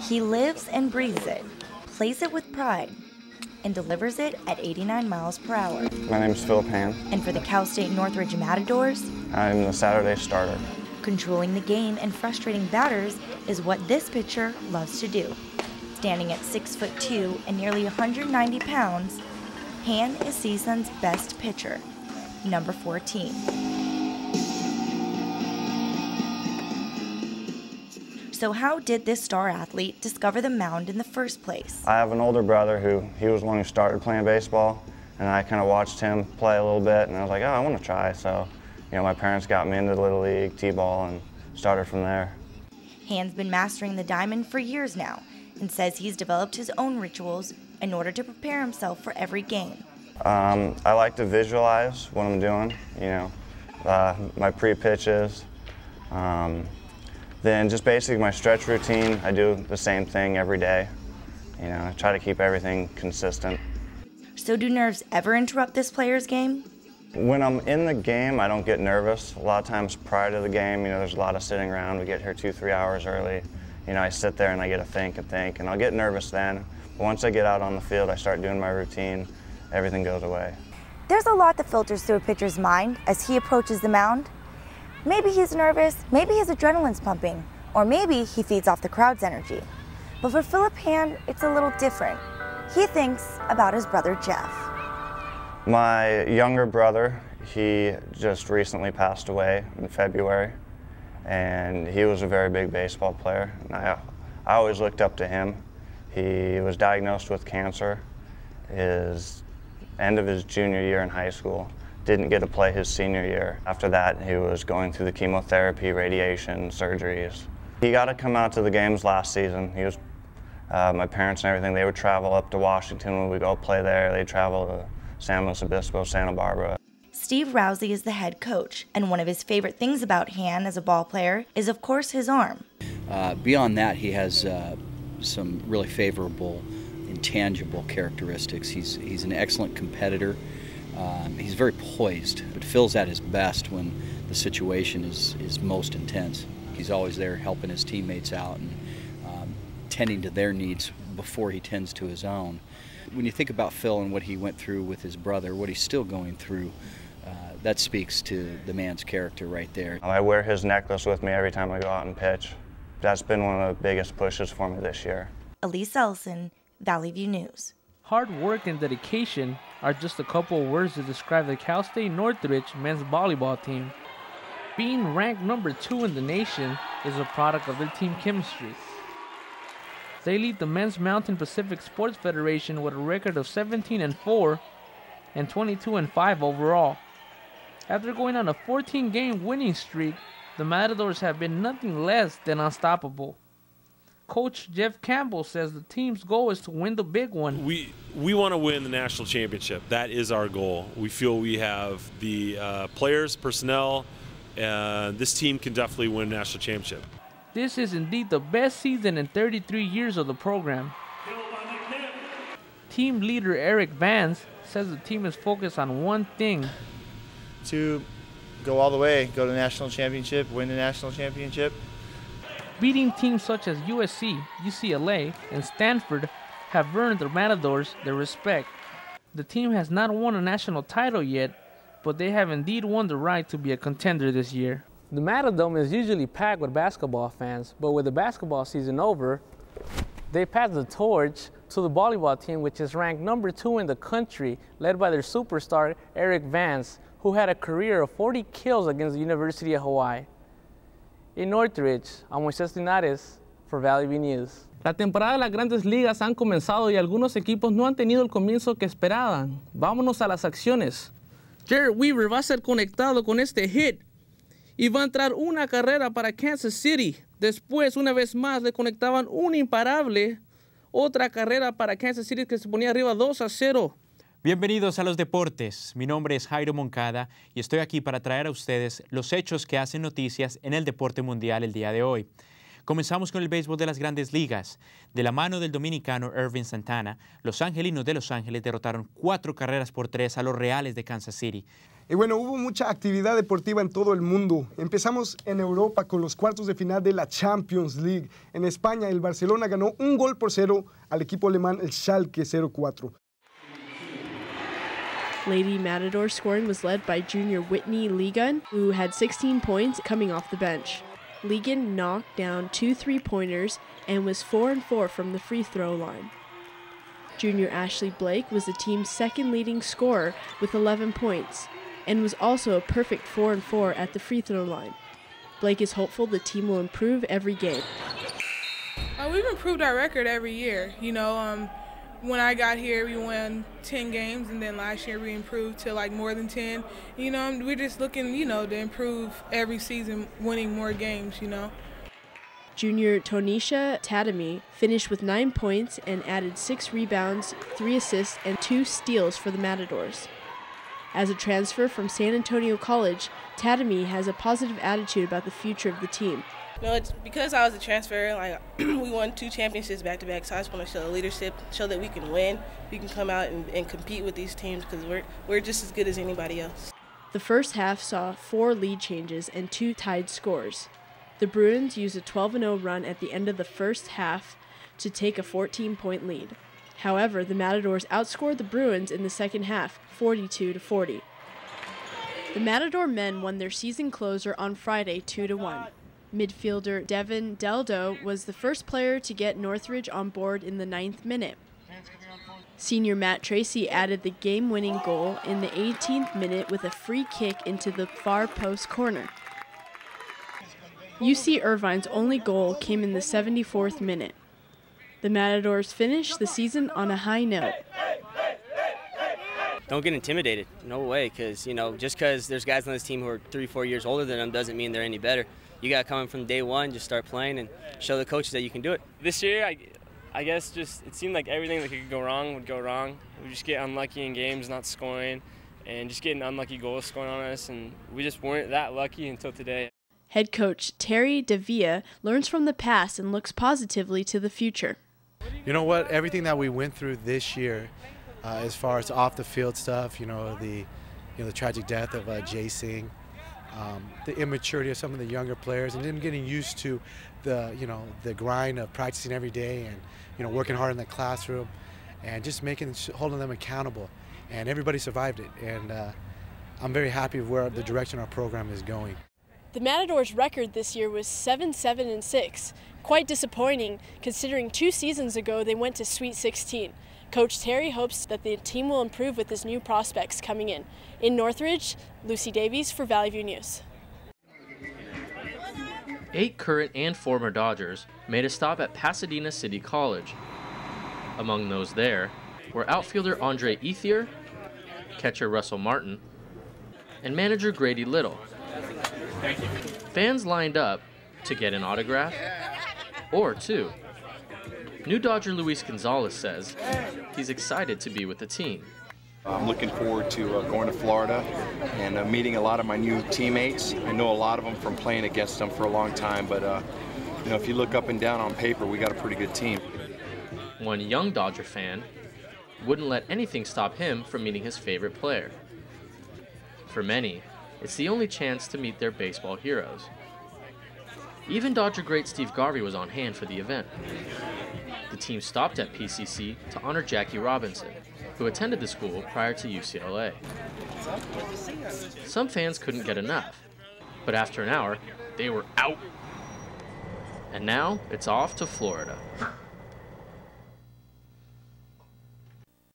He lives and breathes it, plays it with pride, and delivers it at 89 miles per hour. My name is Philip Hand. And for the Cal State Northridge Matadors, I'm the Saturday starter. controlling the game and frustrating batters is what this pitcher loves to do. Standing at 6'2" and nearly 190 pounds, Hand is CSUN's best pitcher, number 14. So how did this star athlete discover the mound in the first place? I have an older brother he was the one who started playing baseball, and I kind of watched him play a little bit, and I was like, oh, I want to try. So, my parents got me into the Little League, T-ball, and started from there. Hand's been mastering the diamond for years now, and says he's developed his own rituals in order to prepare himself for every game. I like to visualize what I'm doing, my pre-pitches. Then just basically my stretch routine, I do the same thing every day. I try to keep everything consistent. So do nerves ever interrupt this player's game? When I'm in the game, I don't get nervous. A lot of times prior to the game, there's a lot of sitting around. We get here 2-3 hours early. I sit there and I get to think, and I'll get nervous then. But once I get out on the field, I start doing my routine, everything goes away. There's a lot that filters through a pitcher's mind as he approaches the mound. Maybe he's nervous, maybe his adrenaline's pumping, or maybe he feeds off the crowd's energy. But for Philip Hand, it's a little different. He thinks about his brother Jeff. My younger brother, he just recently passed away in February, and he was a very big baseball player. And I always looked up to him. He was diagnosed with cancer end of his junior year in high school. Didn't get to play his senior year. After that, he was going through the chemotherapy, radiation, surgeries. He got to come out to the games last season. He was, my parents and everything, they would travel up to Washington when we go play there. They'd travel to San Luis Obispo, Santa Barbara. Steve Rousey is the head coach, and one of his favorite things about Hand as a ball player is, of course, his arm. Beyond that, he has some really favorable, intangible characteristics. He's an excellent competitor. He's very poised, but Phil's at his best when the situation is most intense. He's always there helping his teammates out and tending to their needs before he tends to his own. When you think about Phil and what he went through with his brother, what he's still going through, that speaks to the man's character right there. I wear his necklace with me every time I go out and pitch. That's been one of the biggest pushes for me this year. Elise Ellison, Valley View News. Hard work and dedication are just a couple of words to describe the Cal State Northridge men's volleyball team. Being ranked number 2 in the nation is a product of their team chemistry. They lead the Men's Mountain Pacific Sports Federation with a record of 17-4 and 22-5 overall. After going on a 14-game winning streak, the Matadors have been nothing less than unstoppable. Coach Jeff Campbell says the team's goal is to win the big one. We want to win the national championship. That is our goal. We feel we have the players, personnel, this team can definitely win a national championship. This is indeed the best season in 33 years of the program. Team leader Eric Vance says the team is focused on one thing: to go all the way, go to the national championship, win the national championship. Beating teams such as USC, UCLA, and Stanford have earned the Matadors their respect. The team has not won a national title yet, but they have indeed won the right to be a contender this year. The Matadome is usually packed with basketball fans, but with the basketball season over, they pass the torch to the volleyball team, which is ranked number 2 in the country, led by their superstar Eric Vance, who had a career of 40 kills against the University of Hawaii. In Northridge, I'm Moisés Linares for Valley View News. La temporada de las grandes ligas han comenzado y algunos equipos no han tenido el comienzo que esperaban. Vámonos a las acciones. Jared Weaver va a ser conectado con este hit y va a entrar una carrera para Kansas City. Después, una vez más, le conectaban un imparable, otra carrera para Kansas City que se ponía arriba 2-0. Bienvenidos a los deportes. Mi nombre es Jairo Moncada y estoy aquí para traer a ustedes los hechos que hacen noticias en el deporte mundial el día de hoy. Comenzamos con el béisbol de las Grandes Ligas. De la mano del dominicano Ervin Santana, los angelinos de Los Ángeles derrotaron 4-3 a los Reales de Kansas City. Y bueno, hubo mucha actividad deportiva en todo el mundo. Empezamos en Europa con los cuartos de final de la Champions League. En España, el Barcelona ganó 1-0 al equipo alemán, el Schalke 04. Lady Matador scoring was led by junior Whitney Ligon, who had 16 points coming off the bench. Ligon knocked down 2 3-pointers and was 4-4 from the free throw line. Junior Ashley Blake was the team's second leading scorer with 11 points and was also a perfect 4-4 at the free throw line. Blake is hopeful the team will improve every game. We've improved our record every year. When I got here, we won 10 games, and then last year we improved to like more than 10. We're just looking, to improve every season, winning more games, Junior Tonisha Tatamy finished with 9 points and added 6 rebounds, 3 assists, and 2 steals for the Matadors. As a transfer from San Antonio College, Tatamy has a positive attitude about the future of the team. No, it's because I was a transfer. We won 2 championships back-to-back, so I just want to show the leadership, show that we can win. We can come out and compete with these teams because we're just as good as anybody else. The first half saw 4 lead changes and 2 tied scores. The Bruins used a 12-0 run at the end of the first half to take a 14-point lead. However, the Matadors outscored the Bruins in the second half, 42-40. The Matador men won their season closer on Friday, 2-1. Midfielder Devin Deldo was the first player to get Northridge on board in the 9th minute. Senior Matt Tracy added the game-winning goal in the 18th minute with a free kick into the far post corner. UC Irvine's only goal came in the 74th minute. The Matadors finished the season on a high note. Don't get intimidated, no way, because just because there's guys on this team who are 3-4 years older than them doesn't mean they're any better. You got to come in from day one, just start playing and show the coaches that you can do it. This year, I guess just it seemed like everything that could go wrong would go wrong. We just get unlucky in games, not scoring, and just getting unlucky goals scoring on us, and we just weren't that lucky until today. Head coach Terry DeVia learns from the past and looks positively to the future. You know what? Everything that we went through this year, as far as off the field stuff, the tragic death of Jay Singh, the immaturity of some of the younger players, and then getting used to the grind of practicing every day and working hard in the classroom, and just holding them accountable, and everybody survived it. And I'm very happy with where the direction our program is going. The Matadors' record this year was 7-7-6. Quite disappointing, considering 2 seasons ago they went to Sweet 16. Coach Terry hopes that the team will improve with his new prospects coming in. In Northridge, Lucy Davies for Valley View News. 8 current and former Dodgers made a stop at Pasadena City College. Among those there were outfielder Andre Ethier, catcher Russell Martin, and manager Grady Little. Fans lined up to get an autograph or 2. New Dodger Luis Gonzalez says he's excited to be with the team. I'm looking forward to going to Florida and meeting a lot of my new teammates. I know a lot of them from playing against them for a long time, but if you look up and down on paper, we got a pretty good team. One young Dodger fan wouldn't let anything stop him from meeting his favorite player. For many, it's the only chance to meet their baseball heroes. Even Dodger great Steve Garvey was on hand for the event. The team stopped at PCC to honor Jackie Robinson, who attended the school prior to UCLA. Some fans couldn't get enough, but after an hour, they were out. And now it's off to Florida.